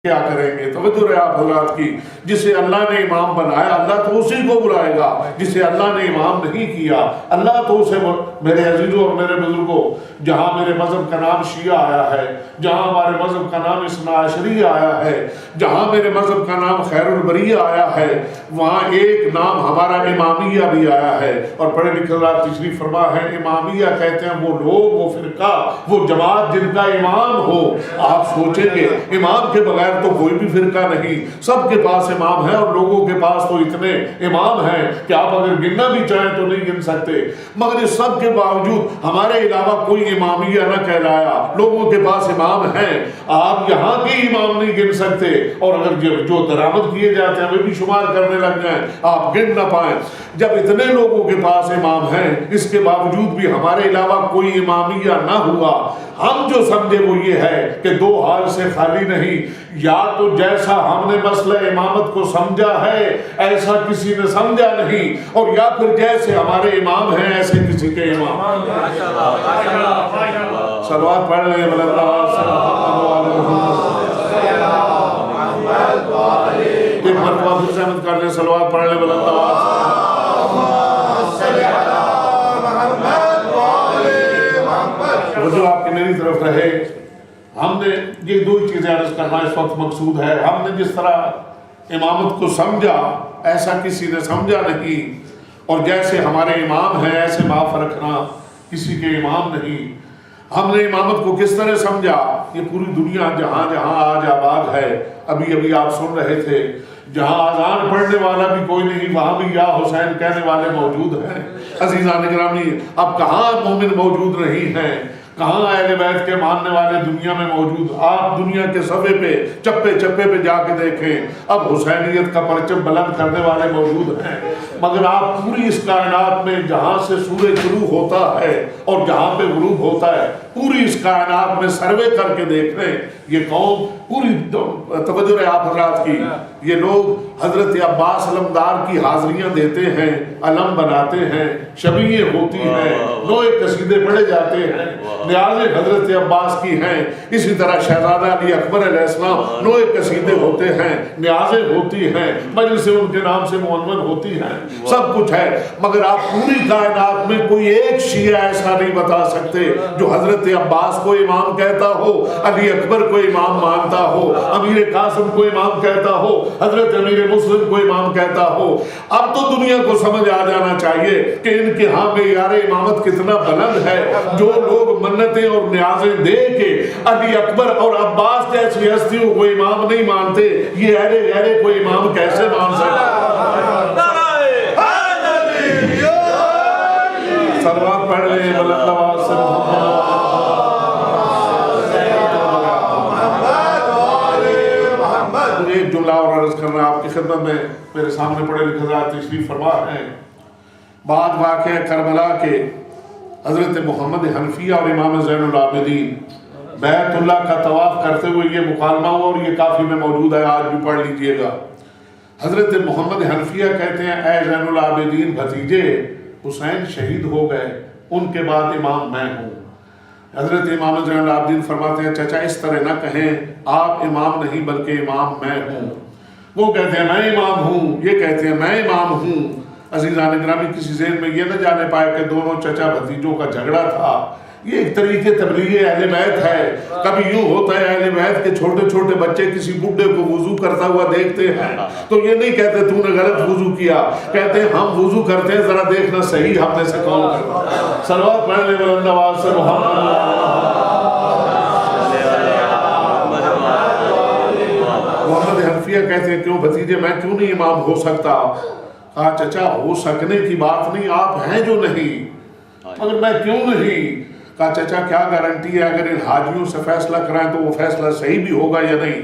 کیا کریں گے؟ توجہ رہے آپ حضرات کی، جسے اللہ نے امام بنایا اللہ تو اسی کو بلائے گا، جسے اللہ نے امام نہیں کیا اللہ تو اسے میرے عزیزوں اور میرے بزرگوں، جہاں میرے مذہب کا نام شیعہ آیا ہے، جہاں ہمارے مذہب کا نام اثنا عشریہ آیا ہے، جہاں میرے مذہب کا نام خیر البریہ آیا ہے، وہاں ایک نام ہمارا امامیہ بھی آیا ہے۔ اور پڑھے لکھے حضرات تشریف فرما ہے، امامیہ کہتے ہیں وہ لوگ، وہ فرقہ، وہ جماعت جن کا امام ہو۔ آپ سوچیں گے امام کے بغیر تو کوئی بھی فرقہ نہیں، سب کے پاس امام ہے، اور لوگوں کے پاس تو اتنے امام ہیں کہ آپ اگر گننا بھی چاہیں تو نہیں گن سکتے، مگر اس سب کے باوجود ہمارے علاوہ کوئی امامیہ نہ کہلایا، لوگوں کے پاس امام ہیں، آپ یہاں کے امام نہیں گن سکتے، اور اگر جو درآمد کیے جاتے ہیں وہ بھی شمار کرنے لگ جائیں آپ گن نہ پائیں۔ جب اتنے لوگوں کے پاس امام ہیں، اس کے باوجود بھی ہمارے علاوہ کوئی امامیہ نہ ہوا، ہم جو سمجھے وہ یہ ہے کہ دو حال سے خالی نہیں، یا تو جیسا ہم نے مسئلہ امامت کو سمجھا ہے ایسا کسی نے سمجھا نہیں، اور یا پھر جیسے ہمارے امام ہیں ایسے کسی کے امام۔ صلوات پڑھ لیں بلند آواز سے، ایک مرتبہ پھر سے احمد کر لیں، صلوات پڑھ لیں بلند آواز سے۔ جو آپ کی میری طرف رہے، ہم نے یہ دو چیزیں عرض کرنا اس وقت مقصود ہے، ہم نے جس طرح امامت کو سمجھا ایسا کسی نے سمجھا نہیں، اور جیسے ہمارے امام ہیں ایسے معاف رکھنا کسی کے امام نہیں۔ ہم نے امامت کو کس طرح سمجھا، یہ پوری دنیا جہاں جہاں آج آباد ہے، ابھی آپ سن رہے تھے، جہاں آذان پڑھنے والا بھی کوئی نہیں وہاں بھی یا حسین کہنے والے موجود ہیں۔ عزیزان گرامی، اب کہاں مومن موجود نہیں ہیں، کہاں اہل بیت کے ماننے والے دنیا میں موجود؟ آپ دنیا کے صفحے پہ چپے چپے پہ جا کے دیکھیں، اب حسینیت کا پرچم بلند کرنے والے موجود ہیں، مگر آپ پوری اس کائنات میں جہاں سے سورج شروع ہوتا ہے اور جہاں پہ غروب ہوتا ہے، پوری اس کائنات میں سروے کر کے دیکھ رہے ہیں، یہ قوم پوری توجہ ہے آپ حضرات کی، یہ لوگ حضرت عباس علمدار کی حاضریاں دیتے ہیں، علم بناتے ہیں، شبیہیں ہوتی ہیں، نوے قصیدے پڑھے جاتے ہیں، نیازیں حضرت عباس کی ہیں، اسی طرح شہزادہ علی اکبر علیہ السلام نوے قصیدے ہوتے ہیں، نیازیں ہوتی ہیں، مجلسیں ان کے نام سے معنون ہوتی ہیں، سب کچھ ہے، مگر آپ پوری کائنات میں کوئی ایک شیعہ ایسا نہیں بتا سکتے جو حضرت عباس کو امام کہتا ہو، علی اکبر کو امام مانتا ہو، امیر قاسم کو امام کہتا ہو، حضرت امیر مسلم کو امام کہتا ہو۔ اب تو دنیا کو سمجھ آ جانا چاہیے کہ ان کے ہاں معیار امامت کتنا بلند ہے، جو لوگ منتیں اور نیازیں دے کے علی اکبر اور عباس جیسی ہستیوں کو امام نہیں مانتے، یہ اہل کو امام کیسے مان سکتا؟ صلوات پڑھ لیں بلند آواز سے، ایک جملہ اور عرض کرنا آپ کی خدمت میں، میرے سامنے پڑھے لکھے حضرات تشریف فرما ہیں۔ بعد واقعہ کربلا کے حضرت محمد حنفیہ اور امام زین العابدین بیت اللہ کا طواف کرتے ہوئے یہ مکالمہ ہوا، اور یہ کافی میں موجود ہے، آج بھی پڑھ لیجئے گا۔ حضرت محمد حنفیہ کہتے ہیں، اے زین العابدین بھتیجے، حسین شہید ہو گئے، ان کے بعد امام میں ہوں۔ حضرت امام زین العابدین فرماتے ہیں، چچا اس طرح نہ کہیں، آپ امام نہیں بلکہ امام میں ہوں۔ وہ کہتے ہیں میں امام ہوں، یہ کہتے ہیں میں امام ہوں۔ عزیزان گرامی، کسی ذہن میں یہ نہ جانے پائے کہ دونوں چچا بھتیجوں کا جھگڑا تھا، یہ ایک طریقے تبلیغ اہل بیت ہے۔ کبھی یوں ہوتا ہے اہل بیت کے چھوٹے چھوٹے بچے کسی بڈھے کو وضو کرتا ہوا دیکھتے ہیں تو یہ نہیں کہتے تو نے غلط وضو کیا، کہتے ہیں ہم وضو کرتے ہیں ذرا دیکھنا صحیح ہم نے سے کون کرتا ہے۔ صلوات پڑھ لیں بلند آواز سے، محمد حنفیہ کہتے ہیں کیوں بھتیجے میں کیوں نہیں امام ہو سکتا؟ کہا چچا ہو سکنے کی بات نہیں، آپ ہیں جو نہیں، مگر میں کیوں نہیں؟ کہا چچا کیا گارنٹی ہے اگر ان حاجیوں سے فیصلہ کرائیں تو وہ فیصلہ صحیح بھی ہوگا یا نہیں؟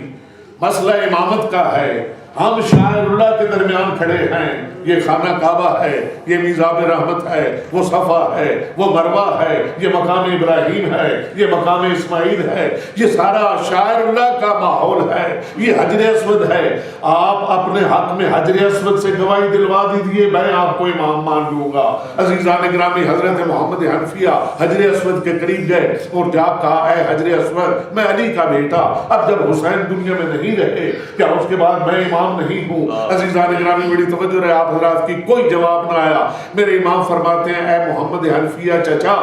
مسئلہ امامت کا ہے، ہم شاعر اللہ کے درمیان کھڑے ہیں. یہ خانہ کعبہ ہے، یہ میزاب رحمت ہے، وہ صفا ہے، وہ مروہ ہے، یہ مقام ابراہیم ہے، یہ مقام اسماعیل ہے. یہ سارا شاعر اللہ کا ماحول ہے. یہ حجر اسود ہے. آپ اپنے حق میں حجر اسود سے گواہی دلوا دیجیے، میں آپ کو امام مان لوں گا. عزیزان گرامی، حضرت محمد حنفیہ حجر اسود کے قریب گئے اور جا کہا، اے حجر اسود، میں علی کا بیٹا، اب جب حسین دنیا میں نہیں رہے کیا اس کے بعد میں امام نہیں ہوں؟ عزیزان گرامی بڑی توجہ رہے آپ حضرات کی. کوئی جواب نہ آیا. میرے امام فرماتے ہیں، اے محمد حنفیہ چچا،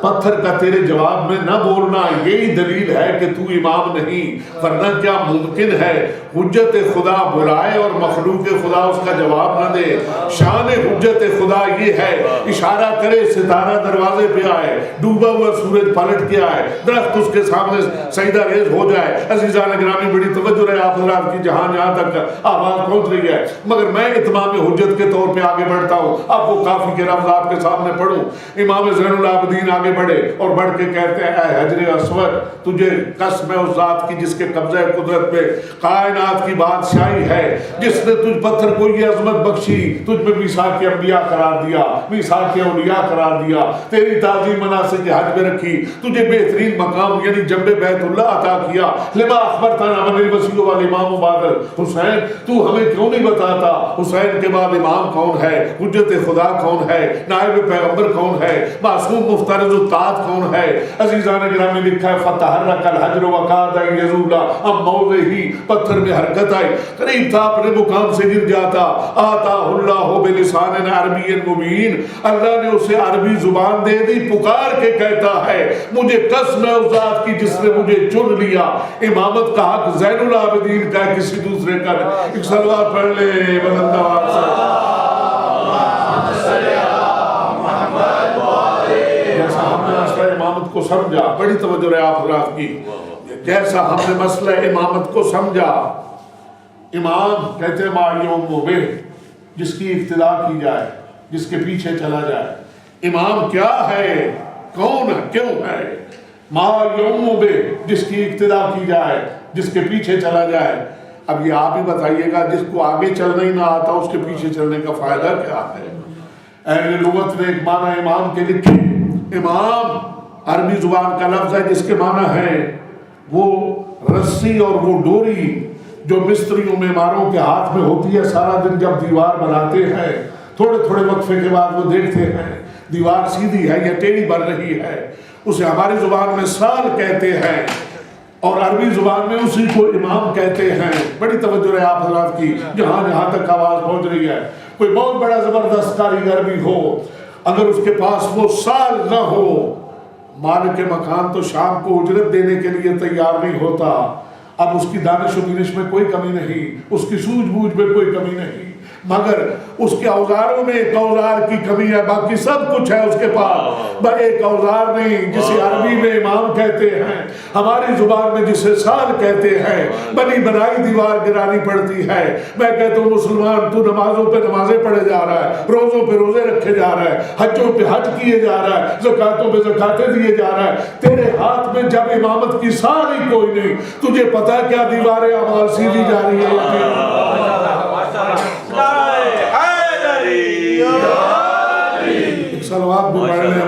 پتھر کا تیرے جواب میں نہ بولنا یہی دلیل ہے کہ تو امام نہیں، ورنہ کیا ممکن ہے حجت خدا بلائے اور مخلوق خدا اس کا جواب نہ دے؟ شان حجت خدا یہ ہے، اشارہ کرے ستارہ دروازے پہ آئے، ڈوبا ہوا سورج پلٹ کے آئے، درخت اس کے سامنے سجدہ ریز ہو جائے. عزیزان گرامی بڑی توجہ رہے آپ حضرات کی، جہاں تک آواز پہنچ رہی ہے. مگر میں اتمام حجت کے طور پہ آگے بڑھتا ہوں. اب وہ کافی کے لفظ آپ کے سامنے پڑھوں. امام زین العابدین آگے بڑھے اور بڑھ کے کہتے ہیں، اے حجر اسود، تجھے قسم ہے اس ذات کی جس کے قبضہ قدرت پہ کائنات کی بادشاہی ہے، جس نے تجھ پتھر کو یہ عظمت بخشی، تجھ میں میثاق انبیاء قرار دیا، میثاق اولیاء قرار دیا، تیری تعظیم مناسک حج میں رکھی، تجھے بہترین مقام یعنی جنب بیت اللہ عطا کیا. لما اخبرتنا من الوصی والامام بعد حسین، تو ہمیں کیوں نہیں بتاتا حسین کے بعد امام کون ہے، حجت خدا کون ہے، نائب پیغمبر کون ہے، معصوم مفترض الطاعت کون ہے؟ عزیزان گرامی لکھا ہے، فتحرک الحجر وقعد یزول ام موضعہ، پتھر میں حرکت آئی، قریب تھا اپنے مقام سے گر جاتا. آتا اللہ بلسان عربی مبین، اللہ نے اسے عربی زبان دے دی. پکار کے کہتا ہے، مجھے قسم ہے اس ذات کی جس نے مجھے چن لیا. امامت کا حق زین العابدین کا کسی دوسرے کا. ایک صلوات پڑھ لے بلند آواز سے. جیسا ہم نے مسئلہ امامت کو سمجھا، بڑی توجہ رہے آپ حضرات کی، جیسا ہم نے مسئلہ امامت کو سمجھا، امام کہتے ہیں ما یوم بہ، جس کی اقتداء کی جائے، جس کے پیچھے چلا جائے. امام کیا ہے، کون ہے، کیوں ہے؟ ما یوم بہ، جس کی اقتداء کی جائے، جس کے پیچھے چلا جائے. اب یہ آپ ہی بتائیے گا، جس کو آگے چلنا ہی نہ آتا اس کے پیچھے چلنے کا فائدہ کیا ہے؟ اہل لغت نے ایک معنی امام کے لکھے. امام عربی زبان کا لفظ ہے جس کے معنی ہے وہ رسی اور وہ ڈوری جو مستریوں معماروں کے ہاتھ میں ہوتی ہے. سارا دن جب دیوار بناتے ہیں، تھوڑے تھوڑے وقفے کے بعد وہ دیکھتے ہیں دیوار سیدھی ہے یا ٹیڑھی بن رہی ہے. اسے ہماری زبان میں سال کہتے ہیں اور عربی زبان میں اسی کو امام کہتے ہیں. بڑی توجہ رہے آپ حضرات کی، جہاں تک آواز پہنچ رہی ہے. کوئی بہت بڑا زبردست کاریگر بھی ہو، اگر اس کے پاس وہ سال نہ ہو، مالک مکان تو شام کو اجرت دینے کے لیے تیار نہیں ہوتا. اب اس کی دانش و بینش میں کوئی کمی نہیں، اس کی سوجھ بوجھ میں کوئی کمی نہیں، مگر اس کے اوزاروں میں ایک اوزار کی کمی ہے، باقی سب کچھ ہے اس کے پاس، بس ایک اوزار نہیں جسے عربی میں امام کہتے ہیں، ہماری زبان میں جسے سال کہتے ہیں. بنی بنائی دیوار گرانی پڑتی ہے. میں کہتا ہوں مسلمان، تو نمازوں پہ نمازیں پڑھے جا رہا ہے، روزوں پہ روزے رکھے جا رہا ہے، حجوں پہ حج کیے جا رہا ہے، زکاتوں پہ زکاتیں دیے جا رہا ہے. تیرے ہاتھ میں جب امامت کی سال ہی کوئی نہیں، تجھے پتا کیا دیواریں اعمال سیدھی جا رہی ہے. صلوات بھی پڑھنے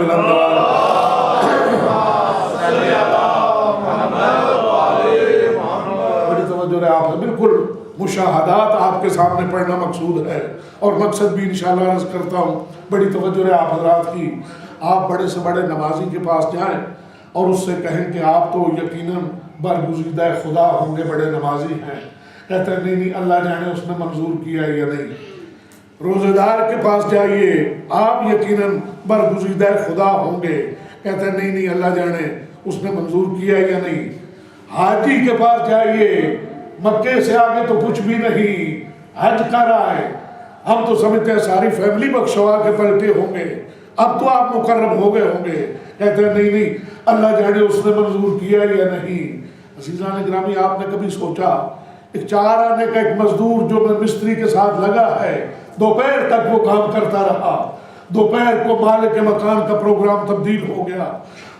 بڑی توجہ ہے آپ. بالکل مشاہدات آپ کے سامنے پڑھنا مقصود ہے اور مقصد بھی انشاءاللہ عرض کرتا ہوں. بڑی توجہ ہے آپ حضرات کی. آپ بڑے سے بڑے نمازی کے پاس جائیں اور اس سے کہیں کہ آپ تو یقیناً برگزیدہ خدا ہوں گے، بڑے نمازی ہیں. کہتے ہیں نہیں اللہ جانے اس نے منظور کیا ہے یا نہیں. روزہ دار کے پاس جائیے، آپ یقیناً برگزیدہ خدا ہوں گے. کہتے ہیں نہیں اللہ جانے اس نے منظور کیا ہے یا نہیں. حاجی کے پاس جائیے، مکے سے آگے تو کچھ بھی نہیں، حج کر رہا ہے، ہم تو سمجھتے ہیں ساری فیملی بخشوا کے پلٹے ہوں گے، اب تو آپ مقرب ہو گئے ہوں گے. کہتے ہیں نہیں اللہ جانے اس نے منظور کیا ہے یا نہیں. عزیزان گرامی، آپ نے کبھی سوچا ایک 4 آنے کا ایک مزدور جو مستری کے ساتھ لگا ہے، دوپہر تک وہ کام کرتا رہا، دوپہر کو مالک مکان کا پروگرام تبدیل ہو گیا.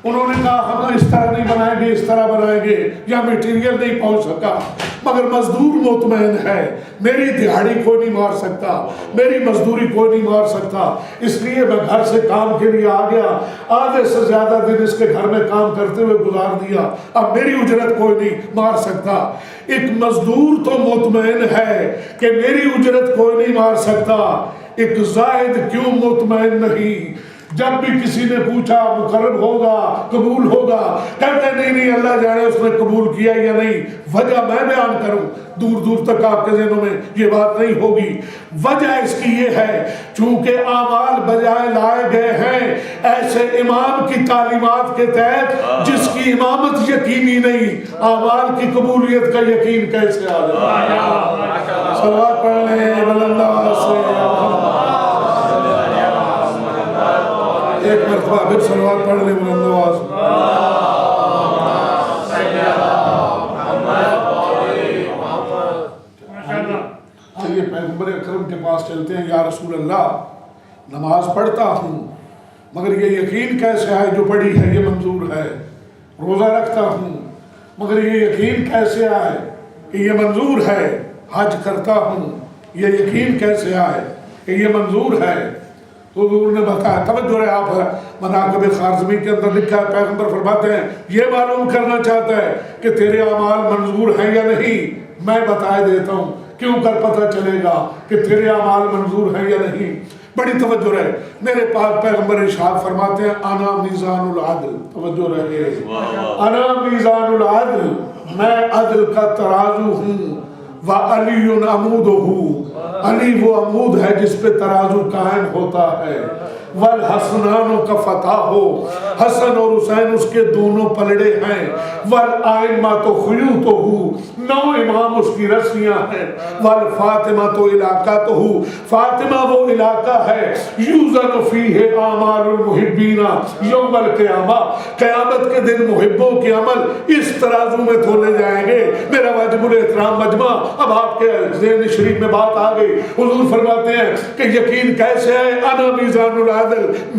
انہوں نے کہا ہم اس طرح نہیں بنائیں گے، اس طرح بنائیں گے، یا میٹیریل نہیں پہنچ سکا. مگر مزدور مطمئن ہے میری دہاڑی کوئی نہیں مار سکتا، میری مزدوری کوئی نہیں مار سکتا، اس لیے میں گھر سے کام کے لیے آ گیا، آدھے سے زیادہ دن اس کے گھر میں کام کرتے ہوئے گزار دیا، اب میری اجرت کوئی نہیں مار سکتا۔ ایک مزدور تو مطمئن ہے کہ میری اجرت کوئی نہیں مار سکتا، ایک زاہد کیوں مطمئن نہیں؟ جب بھی کسی نے پوچھا مقرب ہوگا قبول ہوگا، کہتے نہیں اللہ جانے اس نے قبول کیا یا نہیں۔ وجہ میں بیان کروں، دور دور تک آپ کے ذہنوں میں یہ بات نہیں ہوگی۔ وجہ اس کی یہ ہے چونکہ اعمال بجائے لائے گئے ہیں ایسے امام کی تعلیمات کے تحت جس کی امامت یقینی نہیں، اعمال کی قبولیت کا یقین کیسے آ جائے؟ صلوات پڑھ لیں بلند آواز سے، ایک مرتبہ پھر صلوات پڑھ لیں بلند آواز سے۔ آئیے پیغمبر اکرم کے پاس چلتے ہیں۔ یا رسول اللہ، نماز پڑھتا ہوں مگر یہ یقین کیسے آئے جو پڑھی ہے یہ منظور ہے؟ روزہ رکھتا ہوں مگر یہ یقین کیسے آئے کہ یہ منظور ہے؟ حج کرتا ہوں یہ یقین کیسے آئے کہ یہ منظور ہے؟ تو حضور نے بتایا، توجہ ہے، آپ مناقب خارزمی کے اندر لکھا ہے، پیغمبر فرماتے ہیں یہ معلوم کرنا چاہتا ہے کہ تیرے اعمال منظور ہیں یا نہیں، میں بتائے دیتا ہوں کیوں کر پتہ چلے گا کہ تیرے اعمال منظور ہیں یا نہیں۔ بڑی توجہ رہے، میرے پاک پیغمبر ارشاد فرماتے ہیں انا میزان العدل، توجہ رہے، انا میزان العدل، میں عدل کا ترازو ہوں، وَعَلِيٌّ عَمُودُهُ، علی وہ عمود ہے جس پہ ترازو قائم ہوتا ہے، وَالْحَسْنَانُ كَفَتَاهُ، حسن اور حسین اس کے دونوں پلڑے ہیں، وَالْآئِمَّةُ خُيُوطُهُ، 9 امام اس کی رسیاں ہیں، وَالْفَاطِمَةُ عِلَاقَتُهُ، فاطمہ وہ علاقہ ہے، یوزن فیہ اعمال المحبین یوم القیامہ، قیامت کے دن محبوں کے عمل اس ترازو میں تولے جائیں گے۔ میرا واجب الاحترام مجمع، اب آپ کے ذہن شریف میں بات آ گئی، حضور فرماتے ہیں کہ یقین کیسے ہے؟ انا میزان العدل،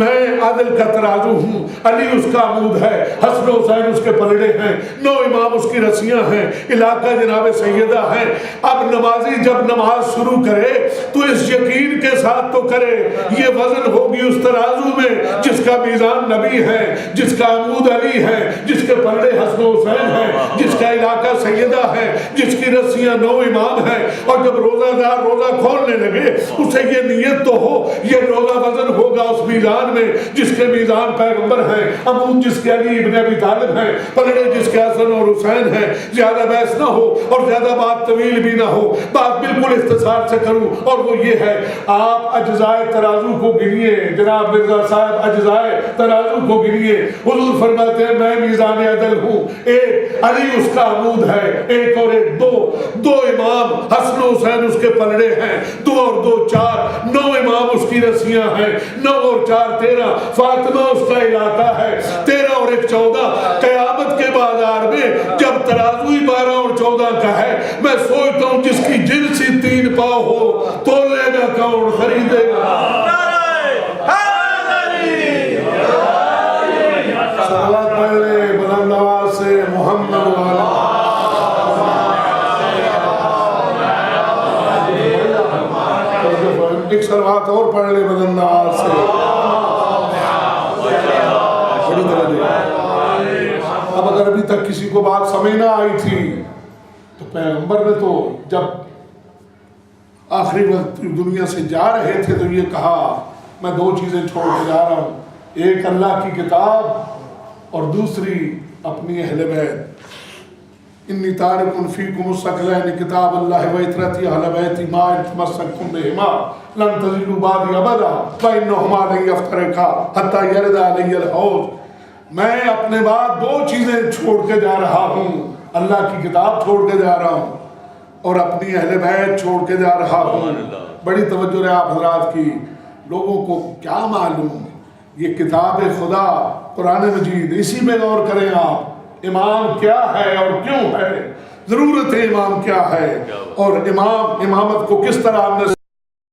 میں عدل کا ترازو ہوں، علی اس کا عمود ہے، حسن و حسین اس کے پلڑے ہیں، 9 امام اس کی رسیاں ہیں، علاقہ جناب سیدہ ہیں۔ اب نمازی جب نماز شروع کرے تو اس یقین کے ساتھ تو کرے یہ وزن ہوگی اس ترازو میں جس کا میزان نبی ہے، جس کا عمود علی ہے، جس کے پلڑے حسن و حسین ہیں، جس کا علاقہ سیدہ ہے، جس کی رسیاں 9 امام ہیں۔ اور جب روزہ دار روزہ کھولنے لگے اسے یہ نیت تو ہو یہ روزہ وزن ہوگا اس میزان میں جس کے میزان پیغمبر ہیں، عمود جس کے علی ابن ابی طالب ہیں، پلڑے جس کے حسن اور حسین ہیں۔ زیادہ بحث نہ ہو اور زیادہ بات طویل بھی نہ ہو، بات بالکل اختصار سے کروں، اور وہ یہ ہے آپ اجزائے ترازو کو گنیے، جناب مرزا صاحب اجزائے ترازو کو گنیے۔ حضور فرماتے ہیں میں میزان عدل ہوں، ایک علی اس کا عمود ہے، ایک اور ایک دو امام حسن و حسین اس کے پلڑے ہیں، 2 اور 2 4، 9 امام اس کی رسیاں ہیں، 9 اور 4 13، فاطمہ اس کا علاقہ ہے، 13 اور 1 14۔ قیامت کے بازار میں جب ترازو ہی 12 اور 14 کا ہے، میں سوچتا ہوں جس کی جنسی 3 پاؤں ہو تو لے گا کون، خریدے گا؟ صلوات پڑھ لے بلند آواز سے محمد والا۔ ایک صلوات اور پڑھ لے بلند آواز سے۔ بڑی طرح اب اگر ابھی تک کسی کو بات سمجھ نہ آئی تھی تو پیغمبر نے تو جب آخری وقت دنیا سے جا رہے تھے تو یہ کہا میں 2 چیزیں چھوڑ کے جا رہا ہوں، ایک اللہ کی کتاب اور دوسری اپنی اہل بیت۔ انی تارک فیکم الثقلین کتاب اللہ و اطرتی اہل بیتی ما ان تمسکتم بہما لن تضلوا بعدی ابدا فانہما لن یفترقا حتی یرد علی الحوض۔ میں اپنے بعد 2 چیزیں چھوڑ کے جا رہا ہوں، اللہ کی کتاب چھوڑ کے جا رہا ہوں اور اپنی اہل بیت چھوڑ کے جا رہا ہوں۔ بڑی توجہ ہے آپ حضرات کی، لوگوں کو کیا معلوم یہ کتاب خدا قرآن مجید، اسی میں غور کریں آپ، امام کیا ہے اور کیوں ہے، ضرورت امام کیا ہے اور امامت کو کس طرح ہم نے